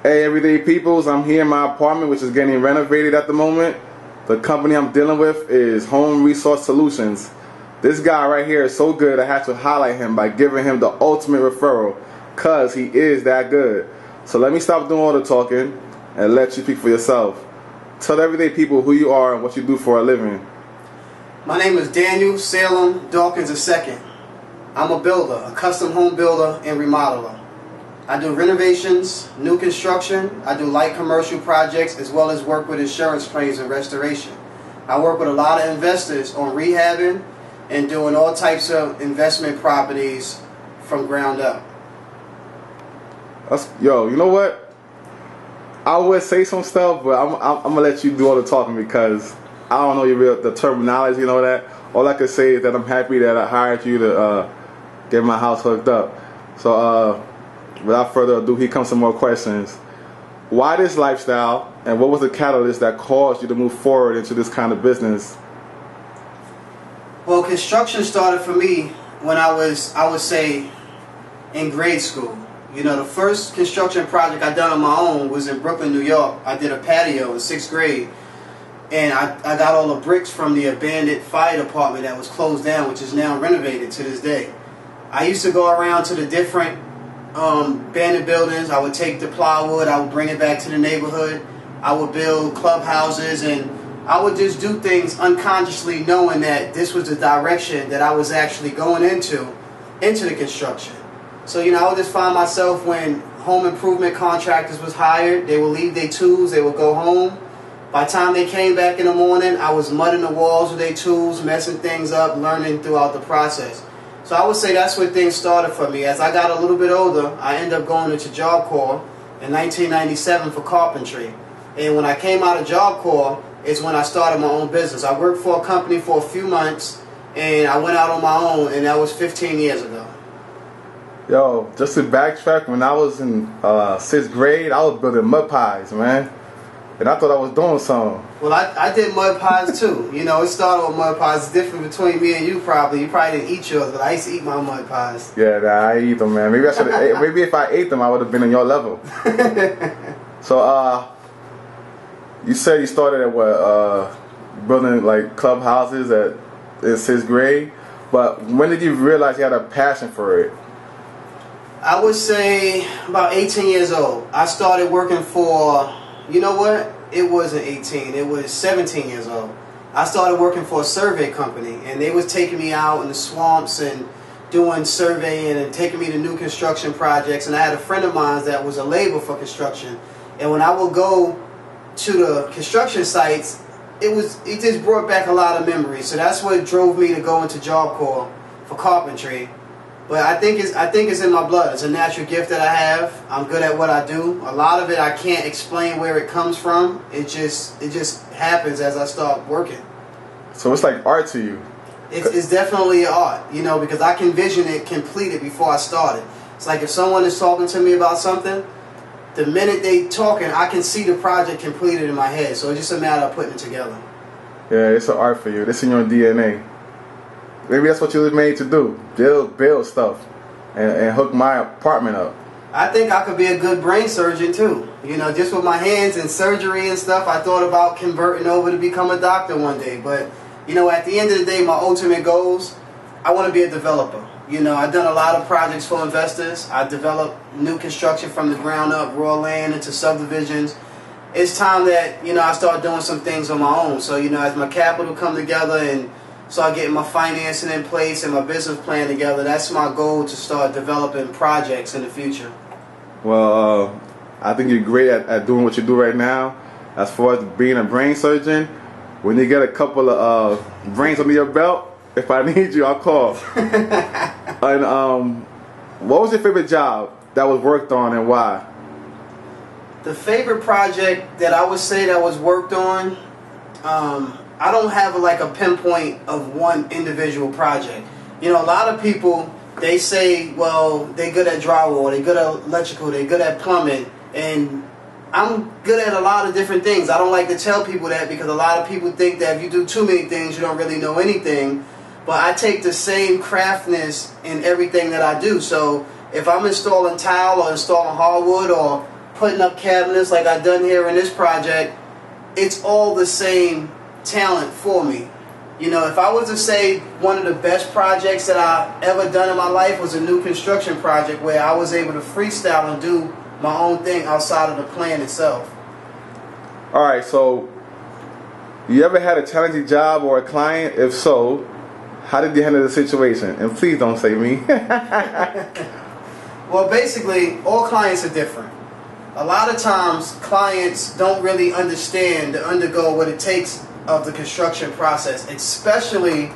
Hey, everyday peoples, I'm here in my apartment, which is getting renovated at the moment. The company I'm dealing with is Home Resource Solutions. This guy right here is so good, I had to highlight him by giving him the ultimate referral, cause he is that good. So let me stop doing all the talking and let you speak for yourself. Tell everyday people who you are and what you do for a living. My name is Daniel Salem Dawkins II. I'm a builder, a custom home builder and remodeler. I do renovations, new construction, I do light commercial projects, as well as work with insurance claims and restoration. I work with a lot of investors on rehabbing and doing all types of investment properties from ground up. Yo, you know what? I would say some stuff, but I'm gonna let you do all the talking because I don't know the terminology, you know that. All I can say is that I'm happy that I hired you to get my house hooked up. So without further ado, here comes some more questions. Why this lifestyle, and what was the catalyst that caused you to move forward into this kind of business? Well, construction started for me when I would say, in grade school. You know, the first construction project I done on my own was in Brooklyn, New York. I did a patio in 6th grade, and I got all the bricks from the abandoned fire department that was closed down, which is now renovated to this day. I used to go around to the different abandoned buildings. I would take the plywood, I would bring it back to the neighborhood. I would build clubhouses, and I would just do things unconsciously, knowing that this was the direction that I was actually going into the construction. So, you know, I would just find myself when home improvement contractors was hired, they would leave their tools, they would go home. By the time they came back in the morning, I was mudding the walls with their tools, messing things up, learning throughout the process. So I would say that's where things started for me. As I got a little bit older, I ended up going into Job Corps in 1997 for carpentry. And when I came out of Job Corps is when I started my own business. I worked for a company for a few months, and I went out on my own, and that was 15 years ago. Yo, just to backtrack, when I was in 6th grade, I was building mud pies, man. And I thought I was doing something. Well, I did mud pies too. You know, it started with mud pies. It's different between me and you probably. You probably didn't eat yours, but I used to eat my mud pies. Yeah, I eat them, man. Maybe I should have. Maybe if I ate them, I would have been on your level. So, you said you started at what? Building like clubhouses in 6th grade. But when did you realize you had a passion for it? I would say about 18 years old. I started working for, you know what? It wasn't 18. It was 17 years old. I started working for a survey company, and they was taking me out in the swamps and doing surveying and taking me to new construction projects. And I had a friend of mine that was a laborer for construction. And when I would go to the construction sites, it just brought back a lot of memories. So that's what drove me to go into Job Corps for carpentry. But I think it's in my blood. It's a natural gift that I have. I'm good at what I do. A lot of it I can't explain where it comes from. It just happens as I start working. So it's like art to you. It's definitely art, you know, because I can vision it completed before I start it. It's like if someone is talking to me about something, the minute they talking, I can see the project completed in my head. So it's just a matter of putting it together. Yeah, it's an art for you. It's in your DNA. Maybe that's what you were made to do. Build stuff and hook my apartment up. I think I could be a good brain surgeon too. You know, just with my hands and surgery and stuff, I thought about converting over to become a doctor one day. But, you know, at the end of the day, my ultimate goals, I want to be a developer. You know, I've done a lot of projects for investors. I developed new construction from the ground up, raw land into subdivisions. It's time that, you know, I start doing some things on my own. So, you know, as my capital come together and start getting my financing in place and my business plan together, that's my goal, to start developing projects in the future. Well, I think you're great at doing what you do right now. As far as being a brain surgeon, when you get a couple of brains under your belt, if I need you, I'll call. And what was your favorite job that was worked on and why? The favorite project that I would say that was worked on, I don't have like a pinpoint of one individual project. You know, a lot of people, they say, well, they're good at drywall, they're good at electrical, they're good at plumbing, and I'm good at a lot of different things. I don't like to tell people that because a lot of people think that if you do too many things, you don't really know anything. But I take the same craftness in everything that I do. So if I'm installing tile or installing hardwood or putting up cabinets like I done here in this project, it's all the same talent for me. You know, if I was to say one of the best projects that I ever done in my life was a new construction project where I was able to freestyle and do my own thing outside of the plan itself. All right, so you ever had a challenging job or a client? If so, how did you handle the situation? And please don't say me. Well, basically, all clients are different. A lot of times, clients don't really understand to undergo what it takes of the construction process, especially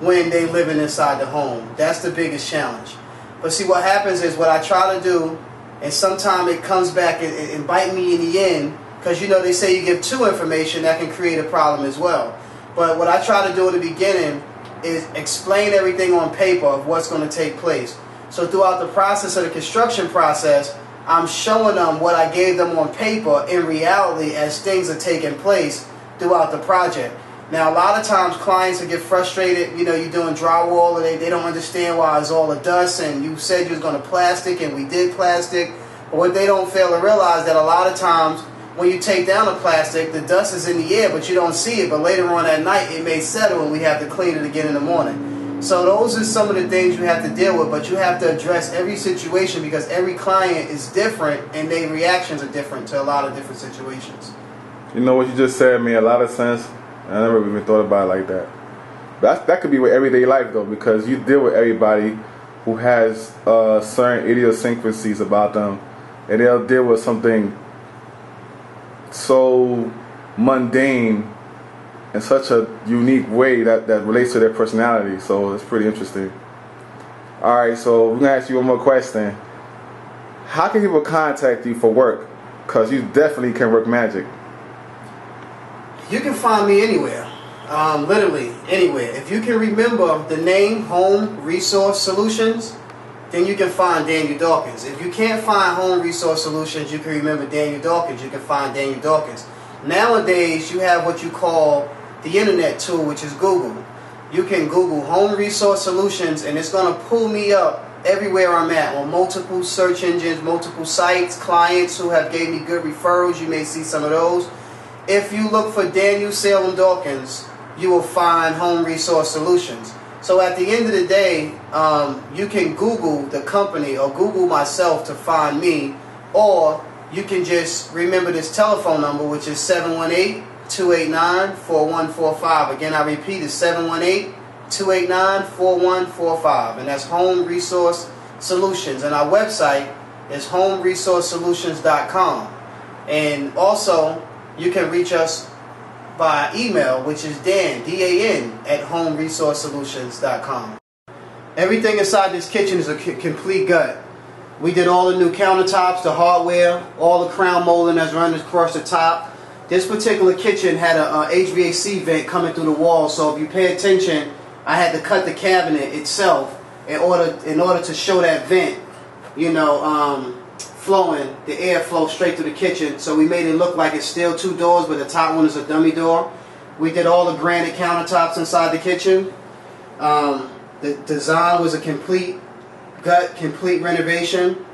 when they living inside the home. That's the biggest challenge. But see, what happens is what I try to do, and sometimes it comes back and bite me in the end, because you know they say you give two information, that can create a problem as well. But what I try to do at the beginning is explain everything on paper of what's going to take place. So throughout the process of the construction process, I'm showing them what I gave them on paper in reality as things are taking place throughout the project. Now, a lot of times clients will get frustrated, you know, you're doing drywall and they don't understand why it's all the dust and you said you was going to plastic and we did plastic. But what they don't fail to realize that a lot of times when you take down the plastic, the dust is in the air but you don't see it, but later on at night it may settle and we have to clean it again in the morning. So those are some of the things you have to deal with, but you have to address every situation because every client is different and their reactions are different to a lot of different situations. You know what you just said made a lot of sense. I never even thought about it like that. But that could be with everyday life though, because you deal with everybody who has certain idiosyncrasies about them, and they'll deal with something so mundane in such a unique way that relates to their personality. So it's pretty interesting. All right, so we're gonna ask you one more question. How can people contact you for work? Because you definitely can work magic. You can find me anywhere, literally anywhere. If you can remember the name Home Resource Solutions, then you can find Daniel Dawkins. If you can't find Home Resource Solutions, you can remember Daniel Dawkins. You can find Daniel Dawkins. Nowadays, you have what you call the internet tool, which is Google. You can Google Home Resource Solutions, and it's going to pull me up everywhere I'm at on multiple search engines, multiple sites, clients who have gave me good referrals. You may see some of those. If you look for Daniel Salem Dawkins, you will find Home Resource Solutions. So at the end of the day, you can Google the company or Google myself to find me, or you can just remember this telephone number, which is 718-289-4145. Again, I repeat, it's 718-289-4145, and that's Home Resource Solutions. And our website is homeresourcesolutions.com. And also, you can reach us by email, which is Dan, D-A-N, at homeresourcesolutions.com. Everything inside this kitchen is a complete gut. We did all the new countertops, the hardware, all the crown molding that's running across the top. This particular kitchen had a H.V.A.C vent coming through the wall, so if you pay attention, I had to cut the cabinet itself in order to show that vent, you know, flowing, the airflow straight through the kitchen. So we made it look like it's still two doors, but the top one is a dummy door. We did all the granite countertops inside the kitchen. The design was a complete gut, complete renovation.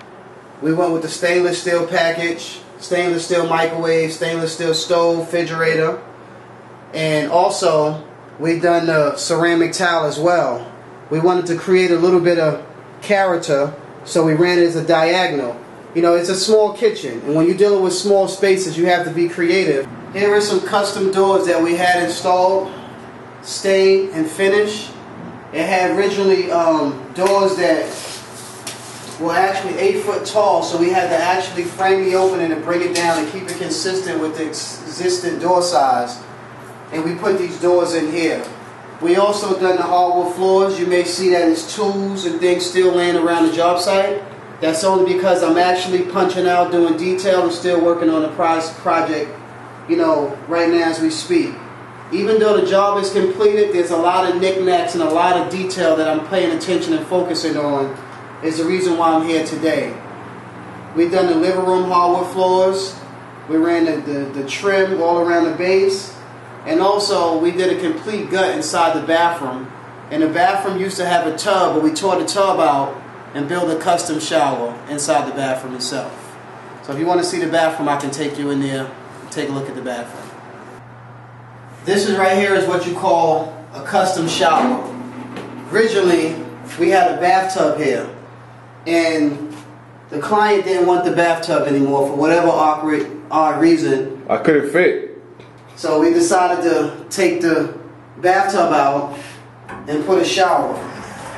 We went with the stainless steel package, stainless steel microwave, stainless steel stove, refrigerator, and also we done the ceramic tile as well. We wanted to create a little bit of character, so we ran it as a diagonal. You know, it's a small kitchen, and when you're dealing with small spaces, you have to be creative. Here are some custom doors that we had installed, stained and finished. It had originally doors that were actually 8 foot tall, so we had to actually frame the opening and bring it down and keep it consistent with the existing door size. And we put these doors in here. We also done the hardwood floors. You may see that it's tools and things still laying around the job site. That's only because I'm actually punching out, doing detail, and still working on the project, you know, right now as we speak. Even though the job is completed, there's a lot of knickknacks and a lot of detail that I'm paying attention and focusing on. Is the reason why I'm here today. We've done the living room hardwood floors. We ran the trim all around the base. And also, we did a complete gut inside the bathroom. And the bathroom used to have a tub, but we tore the tub out and built a custom shower inside the bathroom itself. So if you want to see the bathroom, I can take you in there, take a look at the bathroom. This is right here is what you call a custom shower. Originally, we had a bathtub here, and the client didn't want the bathtub anymore for whatever odd reason. I couldn't fit. So we decided to take the bathtub out and put a shower.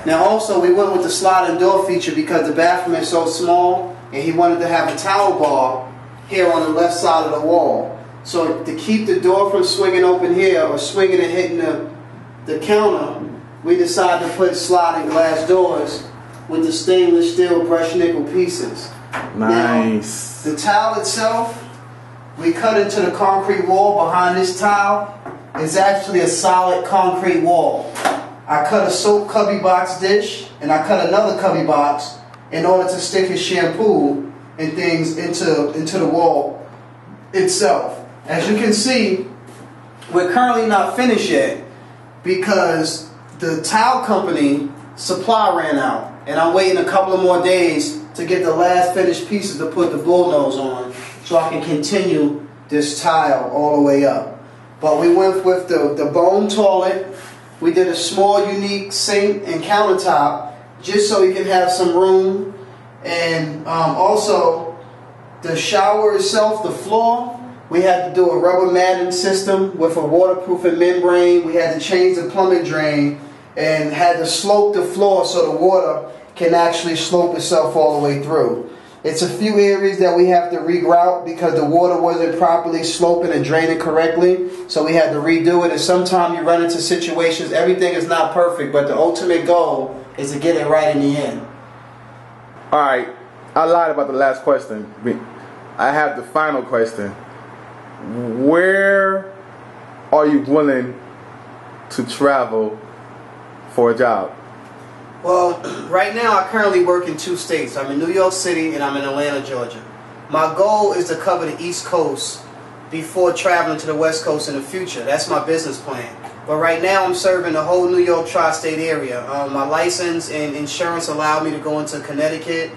Now also we went with the sliding door feature because the bathroom is so small, and he wanted to have a towel bar here on the left side of the wall. So to keep the door from swinging open here or swinging and hitting the counter, we decided to put sliding glass doors with the stainless steel brushed nickel pieces. Nice. Now, the tile itself, we cut into the concrete wall behind this tile. It's actually a solid concrete wall. I cut a soap cubby box dish, and I cut another cubby box in order to stick his shampoo and things into the wall itself. As you can see, we're currently not finished yet because the tile company supply ran out, and I'm waiting a couple of more days to get the last finished pieces to put the bullnose on so I can continue this tile all the way up. But we went with the bone toilet. We did a small unique sink and countertop just so we can have some room, and also the shower itself, the floor, we had to do a rubber matting system with a waterproofing membrane. We had to change the plumbing drain and had to slope the floor so the water can actually slope itself all the way through. It's a few areas that we have to regrout because the water wasn't properly sloping and draining correctly, so we had to redo it. And sometimes you run into situations, everything is not perfect, but the ultimate goal is to get it right in the end. Alright, I lied about the last question. I have the final question. Where are you willing to travel for a job? Well, right now I currently work in 2 states. I'm in New York City and I'm in Atlanta, Georgia. My goal is to cover the East Coast before traveling to the West Coast in the future. That's my business plan. But right now I'm serving the whole New York tri-state area. My license and insurance allow me to go into Connecticut,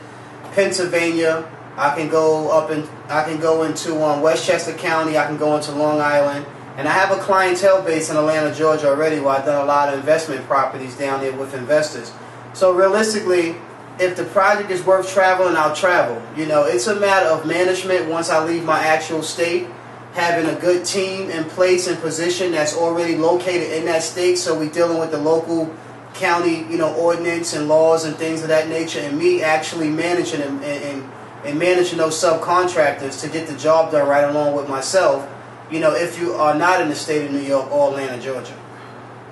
Pennsylvania. I can go into Westchester County. I can go into Long Island. And I have a clientele base in Atlanta, Georgia already, where I've done a lot of investment properties down there with investors. So realistically, if the project is worth traveling, I'll travel. You know, it's a matter of management once I leave my actual state, having a good team in place and position that's already located in that state, so we're dealing with the local county, you know, ordinance and laws and things of that nature, and me actually managing and managing those subcontractors to get the job done right along with myself, you know, if you are not in the state of New York or Atlanta, Georgia.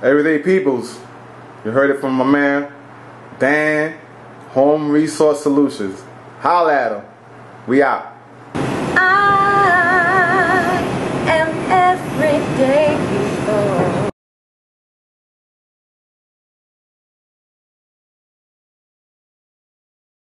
Everyday peoples, you heard it from my man, Dan, Home Resource Solutions. Holla at him. We out.